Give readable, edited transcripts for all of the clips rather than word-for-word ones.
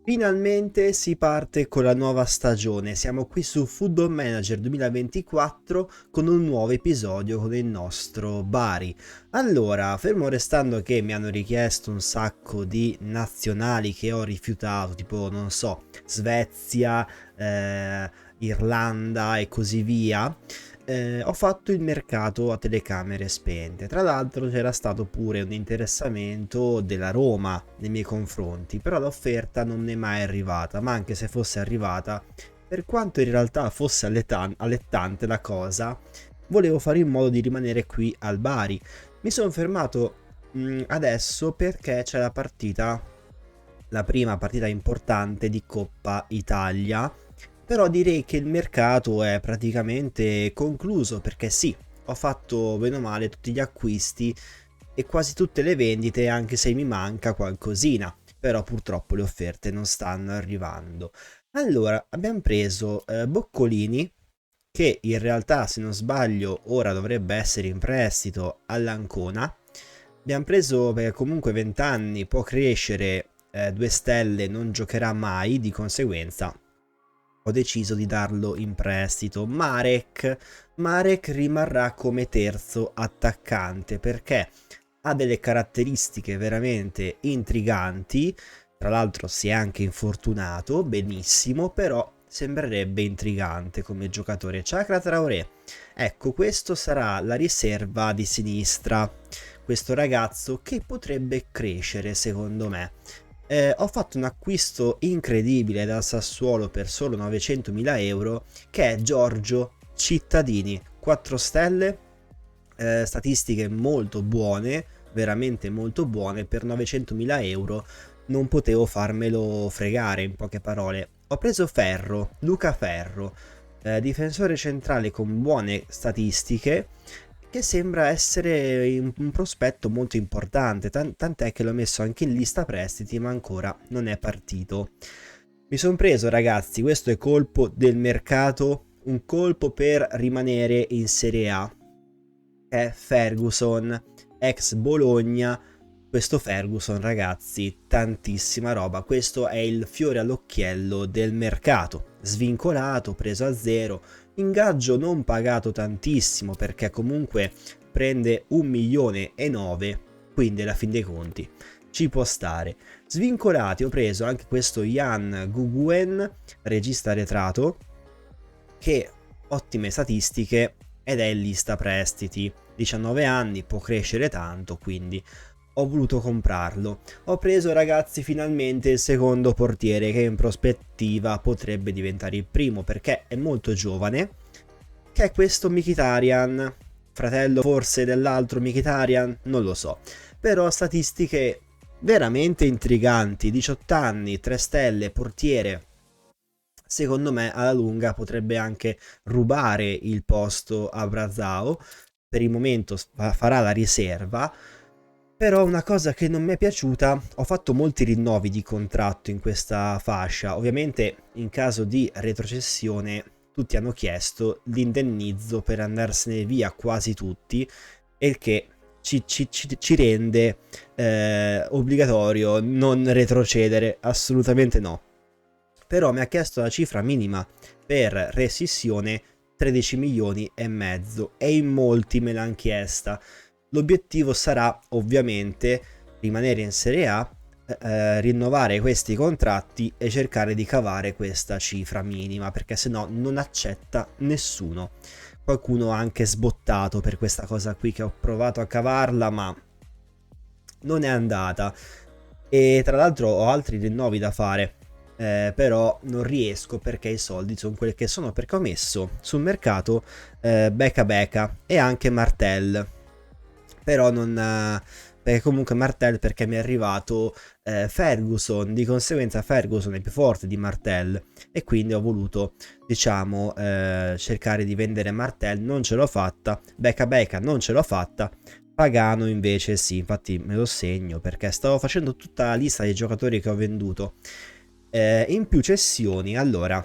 Finalmente si parte con la nuova stagione, siamo qui su Football Manager 2024 con un nuovo episodio con il nostro Bari. Allora, fermo restando che mi hanno richiesto un sacco di nazionali che ho rifiutato, tipo non so, Svezia, Irlanda e così via, ho fatto il mercato a telecamere spente. Tra l'altro c'era stato pure un interessamento della Roma nei miei confronti, però l'offerta non è mai arrivata, ma anche se fosse arrivata, per quanto in realtà fosse allettante la cosa, volevo fare in modo di rimanere qui al Bari. Mi sono fermato adesso perché c'è la prima partita importante di Coppa Italia, però direi che il mercato è praticamente concluso perché sì, ho fatto bene o male tutti gli acquisti e quasi tutte le vendite, anche se mi manca qualcosina, però purtroppo le offerte non stanno arrivando. Allora, abbiamo preso Boccolini, che in realtà se non sbaglio ora dovrebbe essere in prestito all'Ancona. Abbiamo preso perché comunque 20 anni, può crescere, 2 stelle, non giocherà mai, di conseguenza ho deciso di darlo in prestito. Marek rimarrà come terzo attaccante perché ha delle caratteristiche veramente intriganti. Tra l'altro si è anche infortunato, benissimo, però sembrerebbe intrigante come giocatore. Chakra Traoré, ecco, questo sarà la riserva di sinistra, questo ragazzo che potrebbe crescere secondo me. Ho fatto un acquisto incredibile dal Sassuolo per solo 900.000 euro, che è Giorgio Cittadini, 4 stelle, statistiche molto buone, veramente molto buone. Per 900.000 euro non potevo farmelo fregare, in poche parole. Ho preso Luca Ferro, difensore centrale con buone statistiche, che sembra essere un prospetto molto importante, tant'è che l'ho messo anche in lista prestiti, ma ancora non è partito. Mi sono preso, ragazzi, questo è colpo del mercato, un colpo per rimanere in Serie A, è Ferguson, ex Bologna. Questo Ferguson, ragazzi, tantissima roba. Questo è il fiore all'occhiello del mercato. Svincolato, preso a zero, ingaggio non pagato tantissimo perché comunque prende 1,9 milioni, quindi alla fin dei conti ci può stare. Svincolati ho preso anche questo Jan Guguen, regista arretrato, che ottime statistiche ed è in lista prestiti. 19 anni, può crescere tanto, quindi ho voluto comprarlo. Ho preso, ragazzi, finalmente il secondo portiere che in prospettiva potrebbe diventare il primo perché è molto giovane, che è questo Mkhitaryan, fratello forse dell'altro Mkhitaryan, non lo so, però statistiche veramente intriganti. 18 anni, 3 stelle, portiere. Secondo me alla lunga potrebbe anche rubare il posto a Brazao. Per il momento farà la riserva. Però una cosa che non mi è piaciuta, ho fatto molti rinnovi di contratto in questa fascia. Ovviamente in caso di retrocessione tutti hanno chiesto l'indennizzo per andarsene via quasi tutti, e il che ci rende obbligatorio non retrocedere, assolutamente no. Però mi ha chiesto la cifra minima per rescissione 13 milioni e mezzo e in molti me l'hanno chiesta. L'obiettivo sarà ovviamente rimanere in Serie A, rinnovare questi contratti e cercare di cavare questa cifra minima, perché se no non accetta nessuno. Qualcuno ha anche sbottato per questa cosa qui, che ho provato a cavarla ma non è andata. E tra l'altro ho altri rinnovi da fare, però non riesco perché i soldi sono quelli che sono, perché ho messo sul mercato Beka e anche Martel, però non perché comunque Martel, perché mi è arrivato Ferguson, di conseguenza Ferguson è più forte di Martel e quindi ho voluto, diciamo, cercare di vendere Martel. Non ce l'ho fatta. Beka non ce l'ho fatta. Pagano invece sì, infatti me lo segno perché stavo facendo tutta la lista dei giocatori che ho venduto. In più cessioni, allora,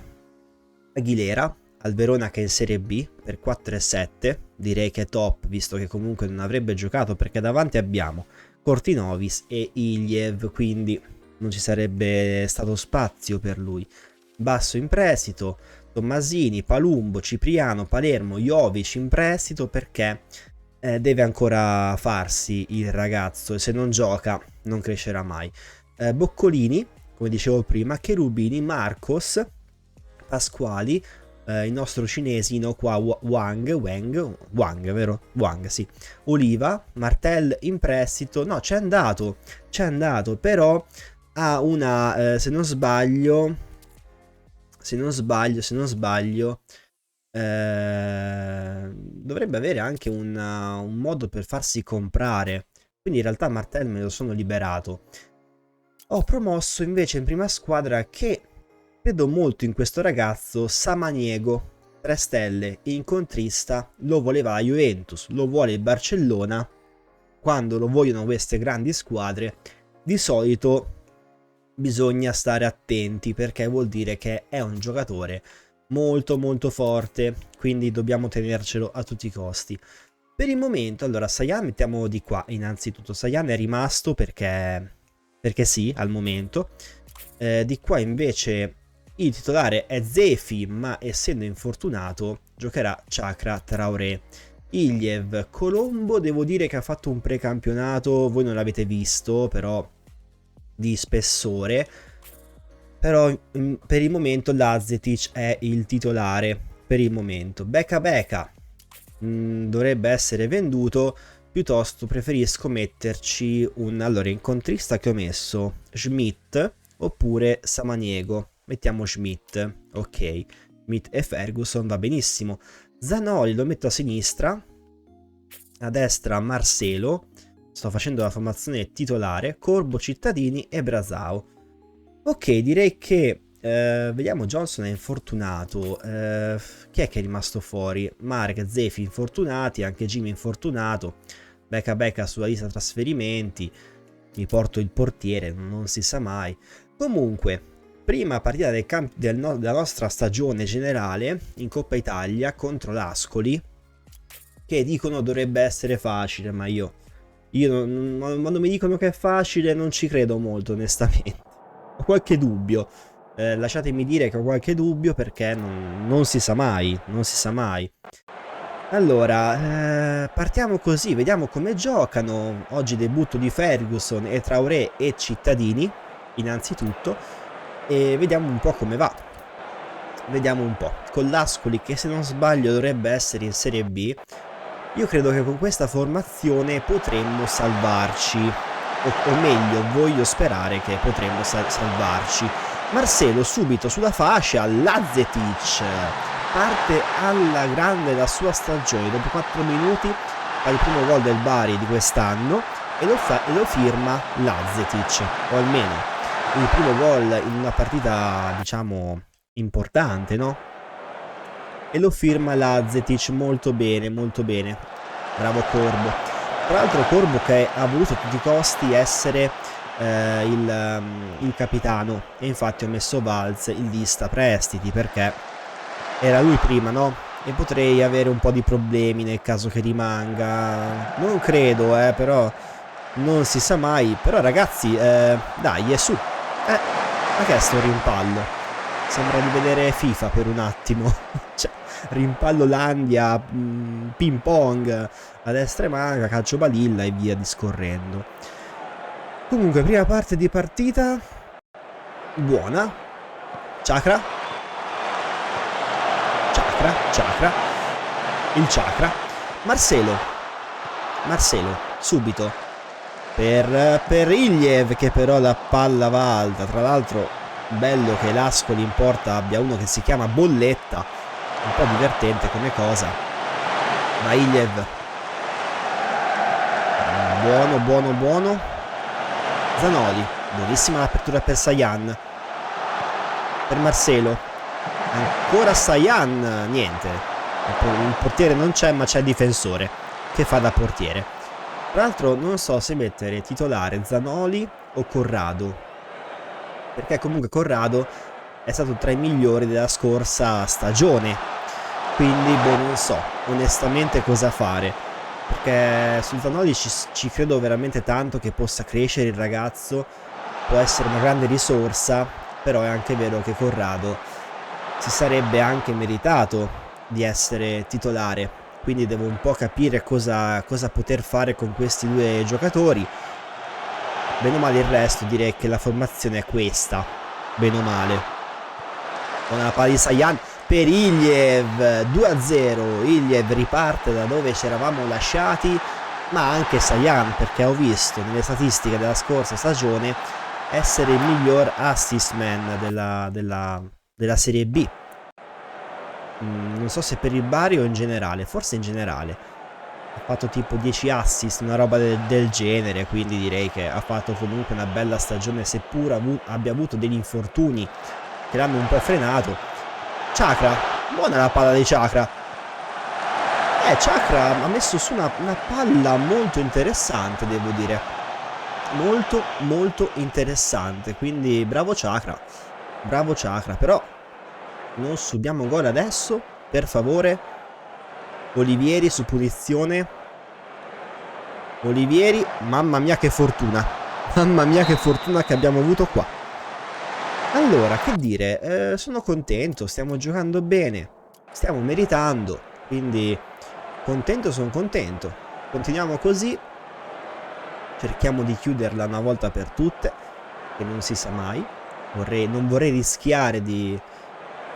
Aguilera al Verona, che è in Serie B per 4,7, direi che è top, visto che comunque non avrebbe giocato perché davanti abbiamo Cortinovis e Iliev, quindi non ci sarebbe stato spazio per lui. Basso in prestito, Tommasini, Palumbo, Cipriano, Palermo, Jovic in prestito perché deve ancora farsi il ragazzo e se non gioca non crescerà mai. Boccolini, come dicevo prima, Cherubini, Marcos, Pasquali, il nostro cinesino qua Wang, vero? Wang, sì. Oliva, Martel in prestito, no, c'è andato, però ha una, se non sbaglio, dovrebbe avere anche un modo per farsi comprare, quindi in realtà Martel me lo sono liberato. Ho promosso invece in prima squadra, che credo molto in questo ragazzo, Samaniego, 3 stelle, incontrista, lo voleva la Juventus, lo vuole il Barcellona. Quando lo vogliono queste grandi squadre, di solito bisogna stare attenti perché vuol dire che è un giocatore molto molto forte, quindi dobbiamo tenercelo a tutti i costi. Per il momento, allora, Sayan mettiamo di qua. Innanzitutto Sayan è rimasto perché sì, al momento. Di qua invece il titolare è Zefi, ma essendo infortunato giocherà Chakra Traoré. Iliev, Colombo, devo dire che ha fatto un precampionato, voi non l'avete visto, però di spessore. Però per il momento Lazetic è il titolare, per il momento. Beka dovrebbe essere venduto, piuttosto preferisco metterci un, allora, incontrista che ho messo Schmidt oppure Samaniego. Mettiamo Schmidt, ok. Schmidt e Ferguson va benissimo. Zanoli lo metto a sinistra, a destra Marcelo, sto facendo la formazione titolare, Corbo, Cittadini e Brasao. Ok, direi che vediamo, Johnson è infortunato, chi è che è rimasto fuori? Mark, Zefi infortunati, anche Jimmy infortunato, Beka sulla lista trasferimenti, mi porto il portiere, non si sa mai. Comunque, prima partita della nostra stagione generale in Coppa Italia contro l'Ascoli, che dicono dovrebbe essere facile, ma io quando mi dicono che è facile non ci credo molto, onestamente. Ho qualche dubbio, lasciatemi dire che ho qualche dubbio perché non si sa mai, Allora, partiamo così, vediamo come giocano. Oggi debutto di Ferguson e Traoré e Cittadini, innanzitutto, e vediamo un po' come va. Vediamo un po', con l'Ascoli che se non sbaglio dovrebbe essere in Serie B. Io credo che con questa formazione potremmo salvarci, o meglio, voglio sperare che potremmo salvarci. Marcelo subito sulla fascia, Lazetic parte alla grande la sua stagione, dopo 4 minuti fa il primo gol del Bari di quest'anno e lo firma Lazetic, o almeno il primo gol in una partita, diciamo, importante, no? E lo firma Lazetic, molto bene, bravo Corbo. Tra l'altro Corbo che ha voluto a tutti i costi essere il capitano, e infatti ho messo Valls in lista prestiti perché era lui prima, no? E potrei avere un po' di problemi nel caso che rimanga, non credo, però non si sa mai. Però ragazzi, dai, è su. Ma che è sto rimpallo? Sembra di vedere FIFA per un attimo. Cioè, rimpallo Landia, ping pong a destra e manca, calcio balilla e via discorrendo. Comunque, prima parte di partita buona. Chakra, il Chakra, Marcelo subito per Iliev, che però la palla va alta. Tra l'altro bello che l'Ascoli in porta abbia uno che si chiama Bolletta, un po' divertente come cosa. Ma Iliev, buono. Zanoli, buonissima l'apertura per Sayan, per Marcelo, ancora Sayan, niente, il portiere non c'è, ma c'è il difensore che fa da portiere. Tra l'altro non so se mettere titolare Zanoli o Corrado, perché comunque Corrado è stato tra i migliori della scorsa stagione, quindi non so onestamente cosa fare, perché su Zanoli ci credo veramente tanto che possa crescere il ragazzo, può essere una grande risorsa, però è anche vero che Corrado si sarebbe anche meritato di essere titolare, quindi devo un po' capire cosa poter fare con questi due giocatori. Bene o male il resto direi che la formazione è questa, bene o male. Con la palla di Sayan per Iliev, 2-0, Iliev riparte da dove ci eravamo lasciati, ma anche Sayan, perché ho visto nelle statistiche della scorsa stagione essere il miglior assist man della Serie B. Non so se per il Bari o in generale, forse in generale. Ha fatto tipo 10 assist, una roba del genere, quindi direi che ha fatto comunque una bella stagione, seppur abbia avuto degli infortuni che l'hanno un po' frenato. Chakra, buona la palla di Chakra. Chakra ha messo su una palla molto interessante, devo dire. Molto molto interessante, quindi bravo Chakra, però non subiamo gol adesso, per favore. Olivieri su punizione. Olivieri, mamma mia che fortuna, mamma mia che fortuna che abbiamo avuto qua. Allora, che dire, sono contento, stiamo giocando bene, stiamo meritando, quindi contento, sono contento. Continuiamo così, cerchiamo di chiuderla una volta per tutte, che non si sa mai. Non vorrei rischiare di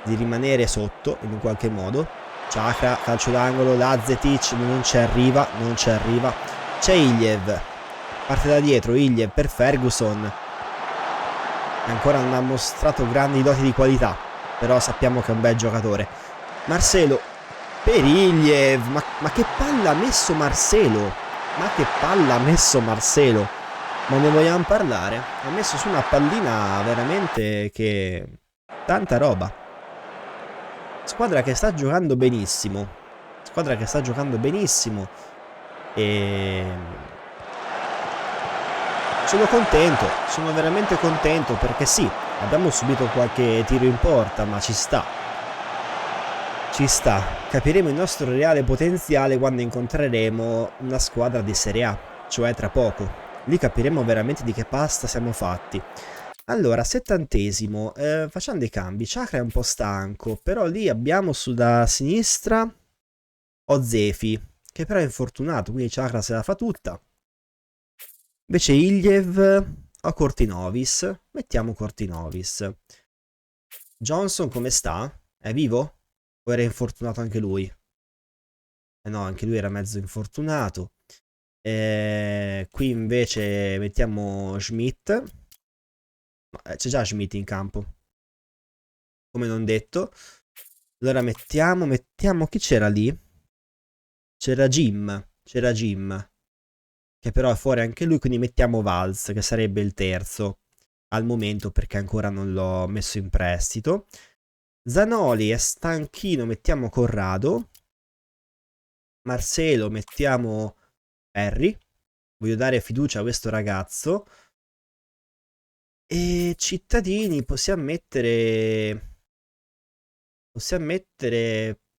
rimanere sotto in un qualche modo. Chakra, calcio d'angolo, Lazetic non ci arriva. C'è Iliev, parte da dietro Iliev per Ferguson, ancora non ha mostrato grandi doti di qualità, però sappiamo che è un bel giocatore. Marcelo per Iliev, ma che palla ha messo Marcelo, ma ne vogliamo parlare? Ha messo su una pallina veramente che tanta roba. Squadra che sta giocando benissimo, e sono veramente contento, perché sì, abbiamo subito qualche tiro in porta, ma ci sta, capiremo il nostro reale potenziale quando incontreremo una squadra di Serie A, cioè tra poco, lì capiremo veramente di che pasta siamo fatti. Allora, 70esimo, facciamo dei cambi. Chakra è un po' stanco, però lì abbiamo da sinistra Ozefi, che però è infortunato, quindi Chakra se la fa tutta. Invece Iliev o Cortinovis, mettiamo Cortinovis. Johnson come sta? È vivo? O era infortunato anche lui? No, anche lui era mezzo infortunato. Qui invece mettiamo Schmidt. C'è già Schmidt in campo, come non detto. Allora mettiamo chi c'era lì? C'era Jim, che però è fuori anche lui, quindi mettiamo Valls, che sarebbe il terzo al momento, perché ancora non l'ho messo in prestito. Zanoli è stanchino, mettiamo Corrado. Marcelo mettiamo Perry, voglio dare fiducia a questo ragazzo. E cittadini possiamo mettere,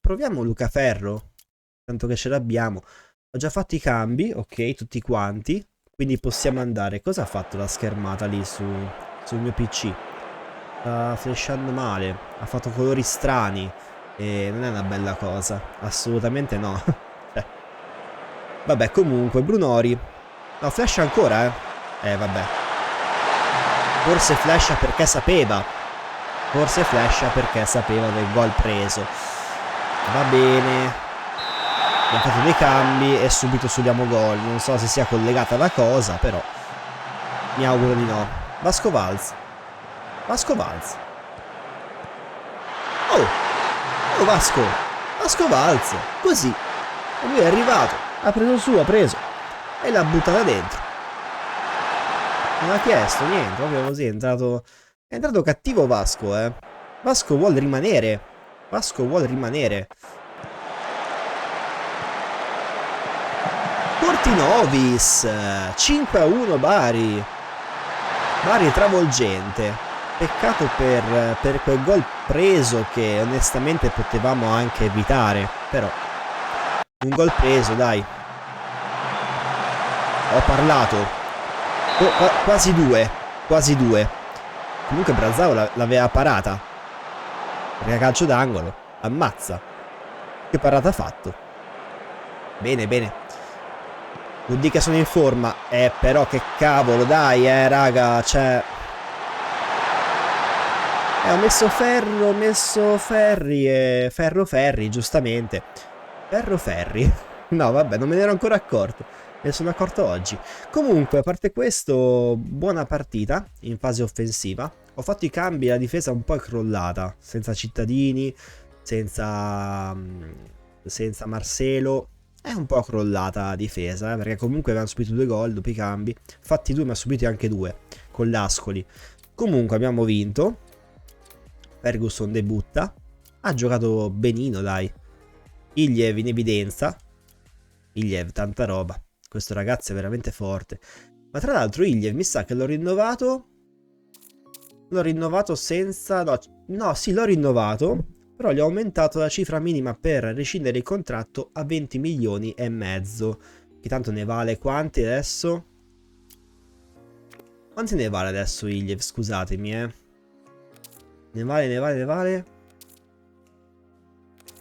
proviamo Lucaferro, tanto che ce l'abbiamo. Ho già fatto i cambi, ok, tutti quanti, quindi possiamo andare. Cosa ha fatto la schermata lì sul mio PC? Sta flashando male, ha fatto colori strani e non è una bella cosa, assolutamente no. Vabbè, comunque Brunori, no, flash ancora, vabbè. Forse flasha perché sapeva del gol preso. Va bene, abbiamo fatto dei cambi e subito subiamo gol. Non so se sia collegata la cosa, però mi auguro di no. Vasco Valls. Oh Vasco Valls, così. E lui è arrivato, ha preso e l'ha buttata dentro. Non ha chiesto niente, proprio così è entrato cattivo Vasco, Vasco vuole rimanere. Cortinovis, 5-1 Bari travolgente. Peccato per quel gol preso che onestamente potevamo anche evitare, però un gol preso, dai. Ho parlato. Quasi due. Quasi 2. Comunque Brazzao l'aveva parata. Perché calcio d'angolo. Ammazza. Che parata ha fatto. Bene, bene. Vuol dire che sono in forma. Però che cavolo, dai, raga, cioè... ho messo Ferro, ho messo Ferri e... Ferri, giustamente. Ferri. No, vabbè, non me ne ero ancora accorto. Me ne sono accorto oggi. Comunque, a parte questo, buona partita in fase offensiva. Ho fatto i cambi, la difesa un po' è crollata. Senza Cittadini, senza Marcelo. È un po' crollata la difesa, perché comunque avevano subito 2 gol dopo i cambi. Fatti 2, ma subiti anche 2 con l'Ascoli. Comunque abbiamo vinto. Ferguson debutta. Ha giocato benino, dai. Iliev in evidenza. Iliev, tanta roba. Questo ragazzo è veramente forte. Ma tra l'altro Iliev mi sa che l'ho rinnovato. L'ho rinnovato senza... No, sì, l'ho rinnovato. Però gli ho aumentato la cifra minima per rescindere il contratto a 20 milioni e mezzo. Che tanto ne vale quanti adesso? Quanti ne vale adesso Iliev? Scusatemi, Ne vale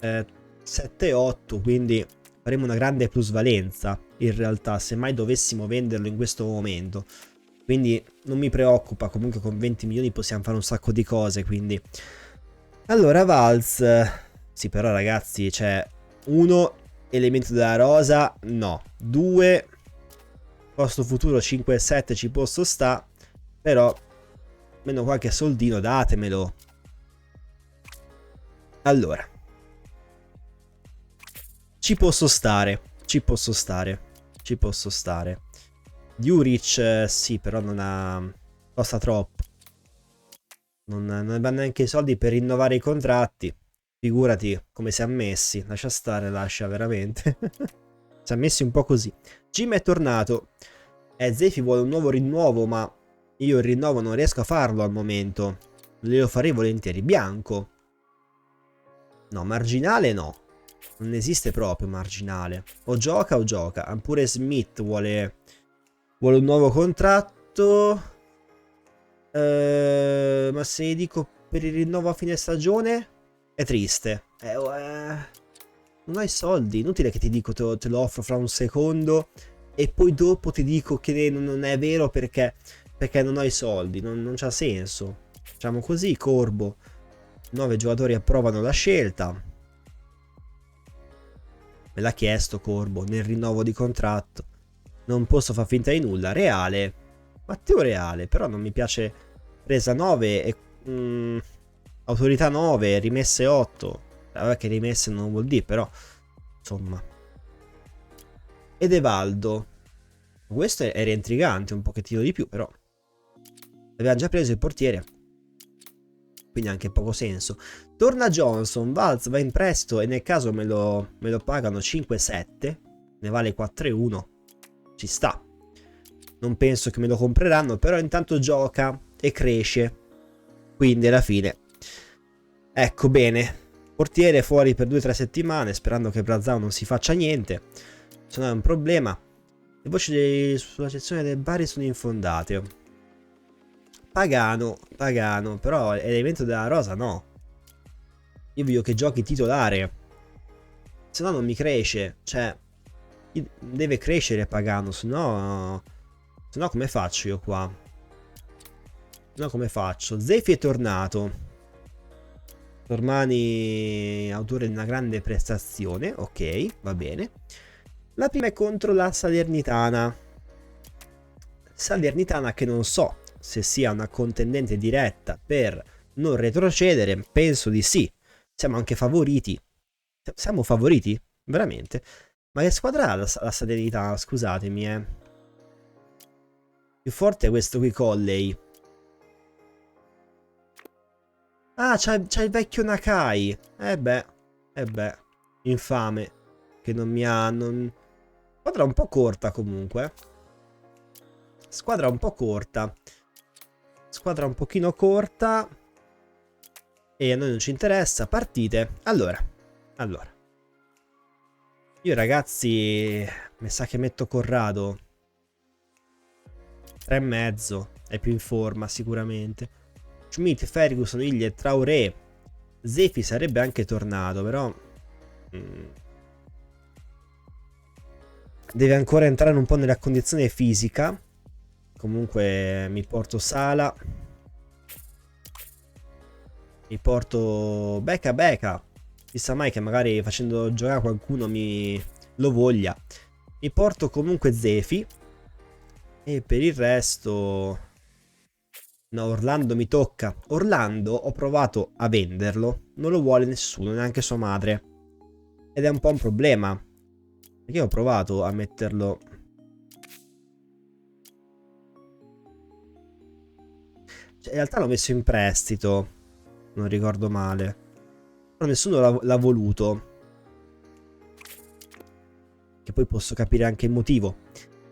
7-8, quindi faremo una grande plusvalenza in realtà se mai dovessimo venderlo in questo momento. Quindi non mi preoccupa, comunque con 20 milioni possiamo fare un sacco di cose, quindi... Allora, Valls... Sì, però ragazzi, c'è 1 elemento della rosa, no. 2 costo futuro 5,7 ci posso sta, però almeno qualche soldino datemelo. Allora, ci posso stare. Juric sì, però non ha... costa troppo. Non ha neanche i soldi per rinnovare i contratti. Figurati come si è messi. Lascia stare, lascia veramente. Si è messi un po' così. Jim è tornato. Zefi vuole un nuovo rinnovo, ma io il rinnovo non riesco a farlo al momento. Lo farei volentieri. Bianco. No, marginale no. Non esiste proprio marginale. O gioca o gioca. Pure Smith vuole un nuovo contratto. Ma se gli dico per il rinnovo a fine stagione è triste. Non hai soldi. Inutile che ti dico te lo offro fra un secondo e poi dopo ti dico che non è vero perché non ho i soldi. Non c'ha senso. Facciamo così, Corbo. 9 giocatori approvano la scelta. Me l'ha chiesto Corbo nel rinnovo di contratto. Non posso far finta di nulla. Reale. Matteo Reale, però non mi piace. Presa 9 e autorità 9, rimesse 8. Vabbè che rimesse non vuol dire, però insomma. Ed Evaldo. Questo era intrigante un pochettino di più, però avevamo già preso il portiere, quindi anche poco senso. Torna Johnson, Valz va in prestito e nel caso me lo pagano 5-7, ne vale 4-1, ci sta. Non penso che me lo compreranno, però intanto gioca e cresce, quindi alla fine ecco bene. Portiere fuori per 2-3 settimane, sperando che Brazzao non si faccia niente, se no è un problema. Le voci sulla sezione del Bari sono infondate. Pagano, però l'elemento della rosa no. Io voglio che giochi titolare, se no non mi cresce, cioè deve crescere Pagano, se no come faccio io qua? No, come faccio? Zefi è tornato. Tormani, autore di una grande prestazione. Ok, va bene. La prima è contro la Salernitana. Salernitana che non so se sia una contendente diretta per non retrocedere. Penso di sì. Siamo anche favoriti. Siamo favoriti? Veramente? Ma che squadra ha la Salernitana? Scusatemi, Più forte è questo qui Colley. Ah, c'è il vecchio Nakai. Beh. Infame. Che non mi ha... Squadra un po' corta comunque. Squadra un po' corta. Squadra un pochino corta. E a noi non ci interessa. Partite. Allora. Io ragazzi... Mi sa che metto Corrado. 3,5. è più in forma sicuramente. Schmidt, Ferguson, Illie, Traoré. Zefi sarebbe anche tornato, però deve ancora entrare un po' nella condizione fisica. Comunque mi porto Sala. Mi porto Beka. Chissà mai che magari facendo giocare qualcuno lo voglia. Mi porto comunque Zefi. E per il resto... No, Orlando mi tocca. Orlando ho provato a venderlo. Non lo vuole nessuno, neanche sua madre. Ed è un po' un problema. Perché ho provato a metterlo... Cioè, in realtà l'ho messo in prestito. Non ricordo male. Però nessuno l'ha voluto. Che poi posso capire anche il motivo.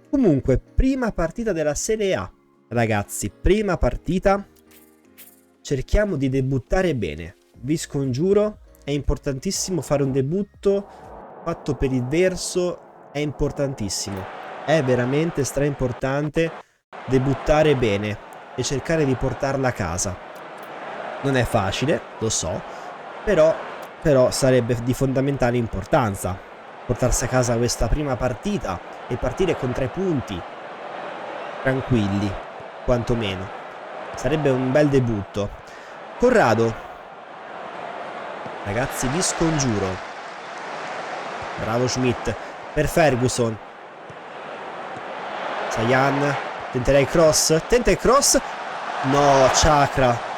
Comunque, prima partita della Serie A. Ragazzi, prima partita. Cerchiamo di debuttare bene. Vi scongiuro, è importantissimo fare un debutto fatto per il verso. È importantissimo. È veramente stra importante debuttare bene e cercare di portarla a casa. Non è facile, lo so, però sarebbe di fondamentale importanza portarsi a casa questa prima partita e partire con 3 punti tranquilli, quantomeno. Sarebbe un bel debutto. Corrado, ragazzi, vi scongiuro. Bravo Schmidt. Per Ferguson. Sayan, tenterei il cross. Tenta il cross. No, Chakra.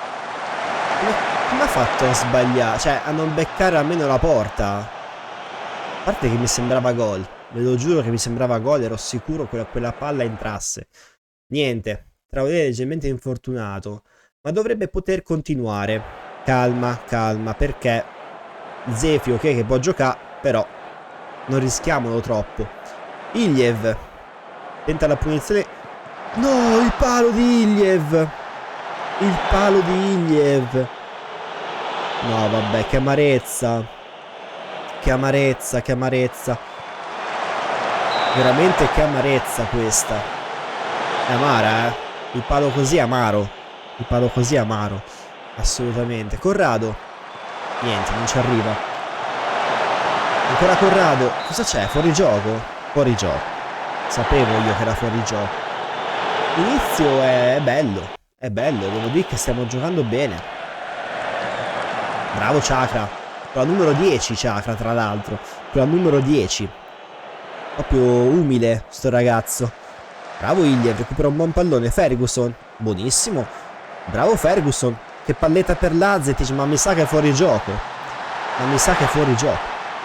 Come ha fatto a sbagliare? Cioè, a non beccare almeno la porta. A parte che mi sembrava gol. Ve lo giuro che mi sembrava gol. Ero sicuro che quella palla entrasse. Niente. Traoré è leggermente infortunato. Ma dovrebbe poter continuare. Calma, perché Zefi, ok, che può giocare, però non rischiamolo troppo. Iliev tenta la punizione. No, il palo di Iliev. Il palo di Iliev. No, vabbè, che amarezza. Che amarezza. Veramente che amarezza questa. È amara, eh. Il palo così è amaro. Assolutamente. Corrado. Niente, non ci arriva. Ancora Corrado. Cosa c'è? Fuori gioco? Fuori gioco. Sapevo io che era fuori gioco. L'inizio è bello. È bello, devo dire che stiamo giocando bene. Bravo Chakra. Con la numero 10 Chakra, tra l'altro. Con la numero 10. Proprio umile sto ragazzo. Bravo Iliev, recupera un buon pallone. Ferguson. Buonissimo. Bravo Ferguson. Che palletta per Lazetic, ma mi sa che è fuori gioco.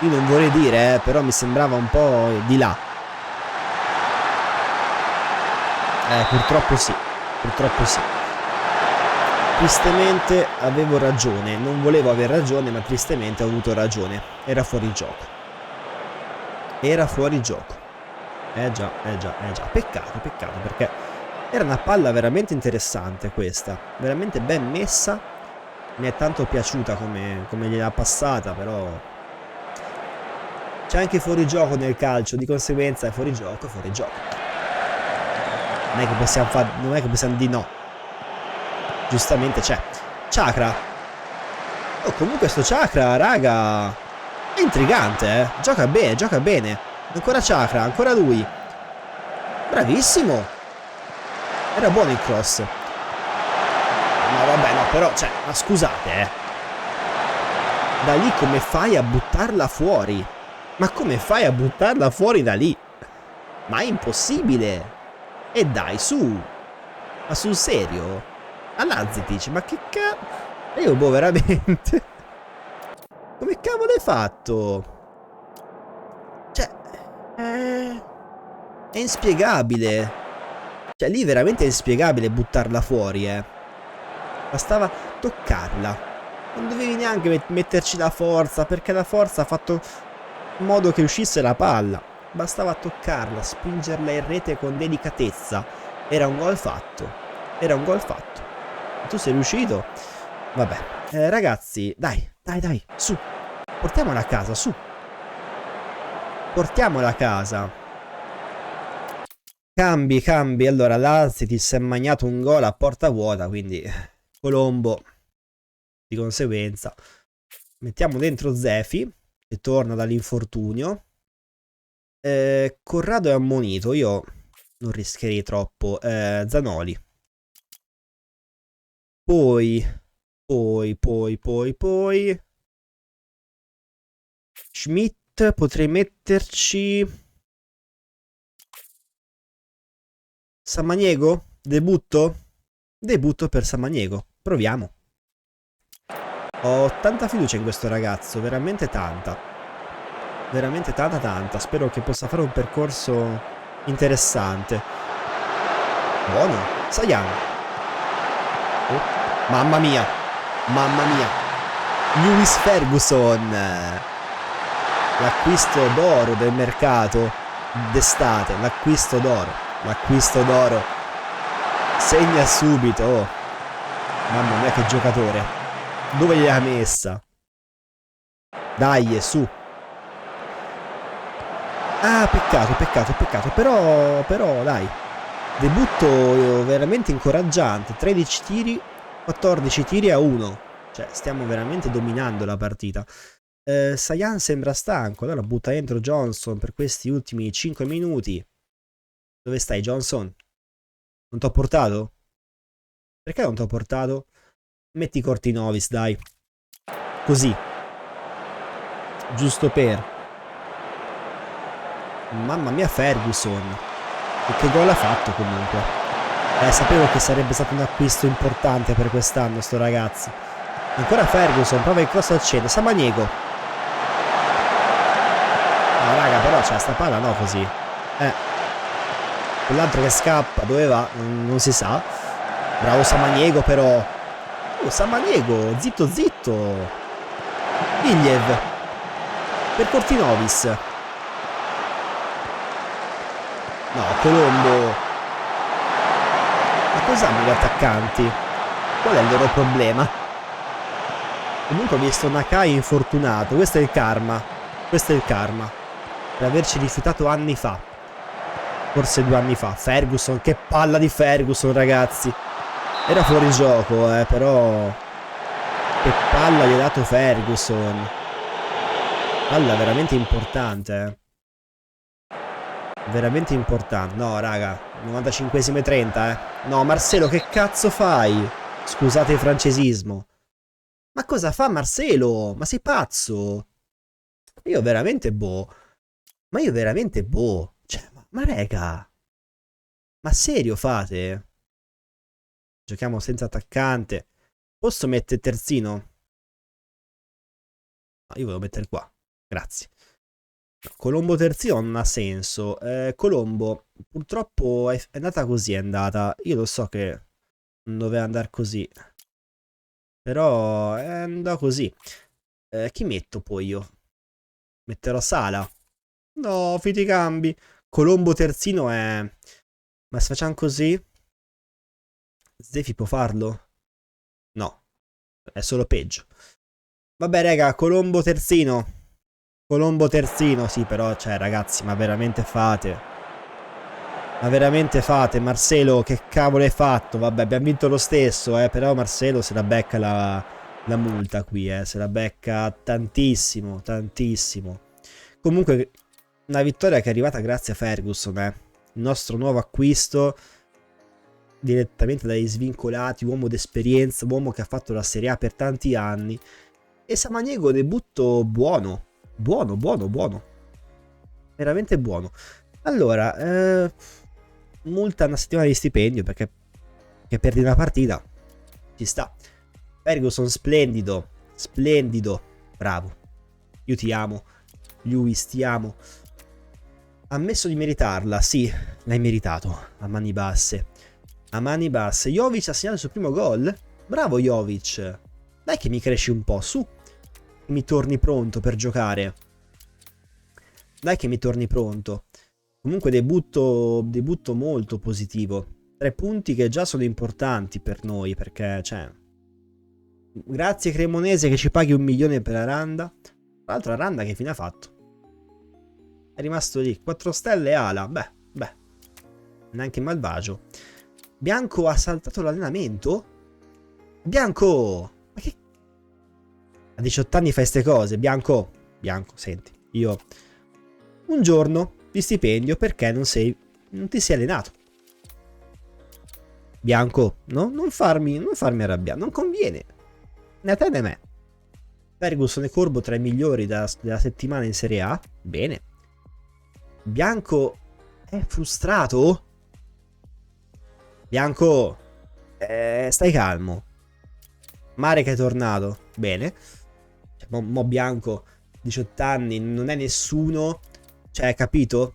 Io non vorrei dire, però mi sembrava un po' di là. Purtroppo sì. Tristemente avevo ragione. Non volevo aver ragione, ma tristemente ho avuto ragione. Era fuori gioco. Eh già. Peccato, perché era una palla veramente interessante questa. Veramente ben messa. Mi è tanto piaciuta come gliel'ha passata, però c'è anche fuorigioco nel calcio, di conseguenza è fuorigioco. Non è che possiamo dire no. Giustamente c'è. Chakra. Oh, comunque sto Chakra, raga, è intrigante, eh. Gioca bene. Ancora Chakra, ancora lui. Bravissimo. Era buono il cross. No, vabbè, no, però, cioè, ma scusate, eh. Da lì come fai a buttarla fuori? Ma come fai a buttarla fuori da lì? Ma è impossibile. E dai, su. Ma sul serio? A Lazetic, ma che cazzo? Io boh, veramente. Come cavolo hai fatto? Cioè, è inspiegabile. Cioè, lì veramente è inspiegabile buttarla fuori, eh. Bastava toccarla. Non dovevi neanche metterci la forza, perché la forza ha fatto in modo che uscisse la palla. Bastava toccarla, spingerla in rete con delicatezza. Era un gol fatto. Tu sei riuscito? Vabbè. Ragazzi, dai, su. Portiamola a casa, su. Cambi, cambi. Allora, l'Alzi ti si è magnato un gol a porta vuota, quindi Colombo di conseguenza. Mettiamo dentro Zefi, che torna dall'infortunio. Corrado è ammonito, io non rischierei troppo. Zanoli. Poi Schmidt, potrei metterci Samaniego? Debutto? Debutto per Samaniego. Proviamo. Ho tanta fiducia in questo ragazzo, veramente tanta. Veramente tanta. Spero che possa fare un percorso interessante. Buono. Sayan. Oh, mamma mia. Mamma mia. Lewis Ferguson. L'acquisto d'oro del mercato d'estate. L'acquisto d'oro. L'acquisto d'oro. Segna subito. Oh. Mamma mia che giocatore. Dove gliel'ha messa? Dai, su. Ah, peccato. Però, dai. Debutto veramente incoraggiante. 13 tiri, 14 tiri a 1. Cioè, stiamo veramente dominando la partita. Sayan sembra stanco. Allora butta dentro Johnson per questi ultimi 5 minuti. Dove stai, Johnson? Non t'ho portato? Perché non t'ho portato? Metti Cortinovis, dai. Così. Giusto per. Mamma mia Ferguson. E che gol ha fatto comunque. Sapevo che sarebbe stato un acquisto importante per quest'anno sto ragazzo. Ancora Ferguson, prova il cross al centro. Samaniego. Ah raga, però c'è sta palla, no così. Quell'altro che scappa, dove va? Non si sa. Bravo Samaniego però. Oh, Samaniego, zitto. Iliev. Per Cortinovis. No, Colombo. Ma cos'hanno gli attaccanti? Qual è il loro problema? Comunque ho visto Nakai infortunato. Questo è il karma. Per averci rifiutato anni fa. Forse 2 anni fa. Ferguson, che palla di Ferguson, ragazzi. Era fuori gioco, però. Che palla gli ha dato Ferguson. Palla veramente importante, Veramente importante. No, raga. 95esime 30, No, Marcelo, che cazzo fai? Scusate il francesismo. Ma cosa fa Marcelo? Ma sei pazzo? Io veramente boh. Cioè, ma raga. Ma serio fate? Giochiamo senza attaccante. Posso mettere terzino? No, io volevo mettere qua. Grazie. Colombo terzino non ha senso. Colombo purtroppo è andata così, è andata. Io lo so che non doveva andare così. Però è andata così. Chi metto poi io? Metterò Sala. No, fiti cambi. Colombo terzino è. Ma se facciamo così? Zefi può farlo? No. È solo peggio. Vabbè, raga, Colombo terzino. Colombo terzino, sì, però, cioè, ragazzi, ma veramente fate? Marcelo, che cavolo hai fatto? Vabbè, abbiamo vinto lo stesso, però Marcelo se la becca la multa qui, se la becca tantissimo. Comunque, una vittoria che è arrivata grazie a Ferguson, il nostro nuovo acquisto, direttamente dai svincolati, uomo d'esperienza, uomo che ha fatto la Serie A per tanti anni. E Samaniego debutto buono. Buono. Veramente buono. Allora, multa una settimana di stipendio perché perdi una partita. Ci sta. Ferguson splendido. Bravo. Io ti amo. Lewis, ti amo. Ammesso di meritarla. Sì, l'hai meritato. A mani basse. Jovic ha segnato il suo primo gol. Bravo Jovic. Dai che mi cresci un po', su. Mi torni pronto per giocare. Comunque debutto molto positivo. 3 punti che già sono importanti per noi, perché cioè, grazie Cremonese che ci paghi 1 milione per Aranda. Tra l'altro Aranda che fine ha fatto? È rimasto lì, 4 stelle ala. Beh. neanche malvagio. Bianco ha saltato l'allenamento? Bianco! Ma che... A 18 anni fai ste cose, Bianco. Bianco, senti, io... Un giorno di stipendio perché non ti sei allenato. Bianco, no? Non farmi arrabbiare, non conviene. Né a te né a me. Ferguson e Corbo tra i migliori della settimana in Serie A. Bene. Bianco è frustrato? Bianco, stai calmo. Mare che è tornato. Bene. Cioè, mo Bianco, 18 anni, non è nessuno. Cioè, capito?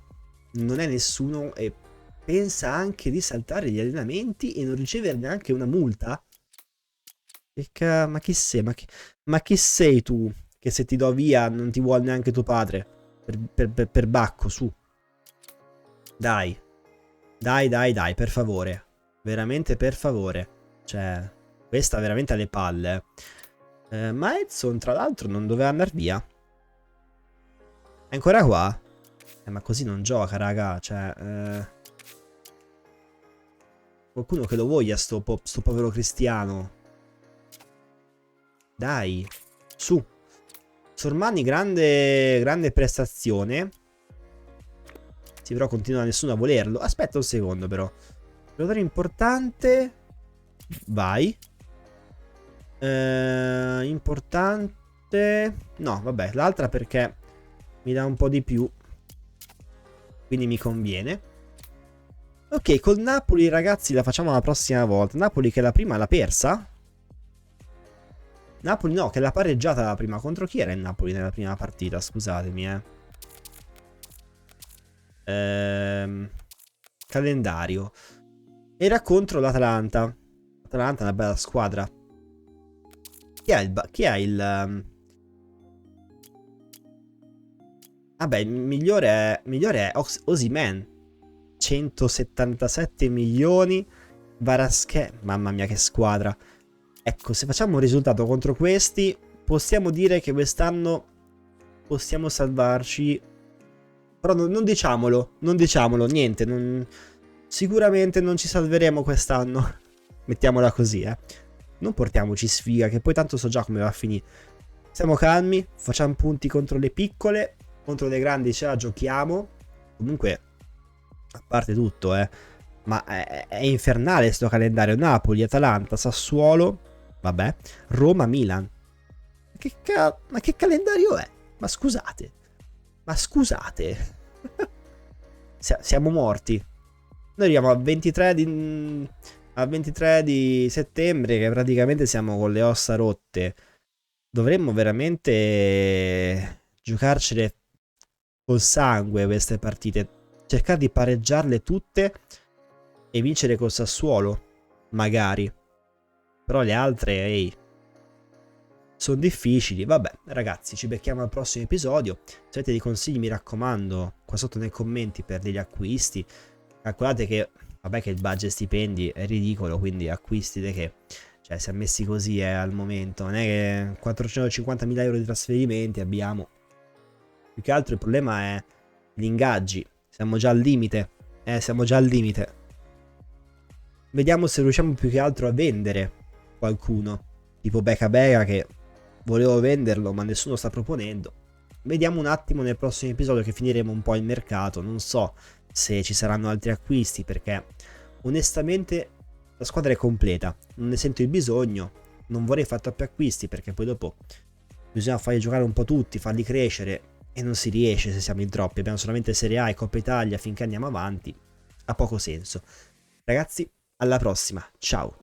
Non è nessuno e pensa anche di saltare gli allenamenti e non ricevere neanche una multa? Ma chi sei? Ma chi sei tu? Che se ti do via non ti vuole neanche tuo padre? Per bacco, su. Dai. Dai, per favore. Veramente per favore. Cioè, questa veramente ha le palle. Ma Edson, tra l'altro, non doveva andare via. È ancora qua? Ma così non gioca, raga. Cioè, qualcuno che lo voglia, sto povero Cristiano. Dai, su. Sormani, grande prestazione. Sì, però continua nessuno a volerlo. Aspetta un secondo, però. Giocatore importante. Vai. Importante. No, vabbè, l'altra perché mi dà un po' di più. Quindi mi conviene. Ok, col Napoli, ragazzi, la facciamo la prossima volta. Napoli che la prima l'ha persa. Napoli no, che l'ha pareggiata la prima. Contro chi era il Napoli nella prima partita? Scusatemi, calendario. Era contro l'Atalanta. L'Atalanta è una bella squadra. Chi ha il vabbè, il migliore è Osimhen. 177 milioni. Varasche. Mamma mia, che squadra. Ecco, se facciamo un risultato contro questi, possiamo dire che quest'anno possiamo salvarci. Però non diciamolo, niente. Sicuramente non ci salveremo quest'anno. Mettiamola così, Non portiamoci sfiga, che poi tanto so già come va a finire. Siamo calmi, facciamo punti contro le piccole, contro le grandi ce la giochiamo. Comunque, a parte tutto, ma è infernale sto calendario. Napoli, Atalanta, Sassuolo, vabbè, Roma, Milan. Ma che calendario è? Ma scusate. Siamo morti. Noi arriviamo a 23 di settembre, che praticamente siamo con le ossa rotte. Dovremmo veramente giocarcele col sangue queste partite. Cercare di pareggiarle tutte e vincere col Sassuolo, magari. Però le altre, ehi, sono difficili. Vabbè, ragazzi, ci becchiamo al prossimo episodio. Se avete dei consigli, mi raccomando, qua sotto nei commenti per degli acquisti. Calcolate che, vabbè, che il budget stipendi è ridicolo, quindi acquisti che, cioè, siamo messi così al momento. Non è che 450.000 euro di trasferimenti abbiamo. Più che altro il problema è gli ingaggi. Siamo già al limite. Siamo già al limite. Vediamo se riusciamo più che altro a vendere qualcuno. Tipo Becca che volevo venderlo ma nessuno sta proponendo. Vediamo un attimo nel prossimo episodio che finiremo un po' il mercato. Non so se ci saranno altri acquisti perché onestamente la squadra è completa. Non ne sento il bisogno. Non vorrei fare troppi acquisti perché poi dopo bisogna farli giocare un po' tutti, farli crescere e non si riesce se siamo in troppi. Abbiamo solamente Serie A e Coppa Italia finché andiamo avanti. Ha poco senso. Ragazzi, alla prossima. Ciao.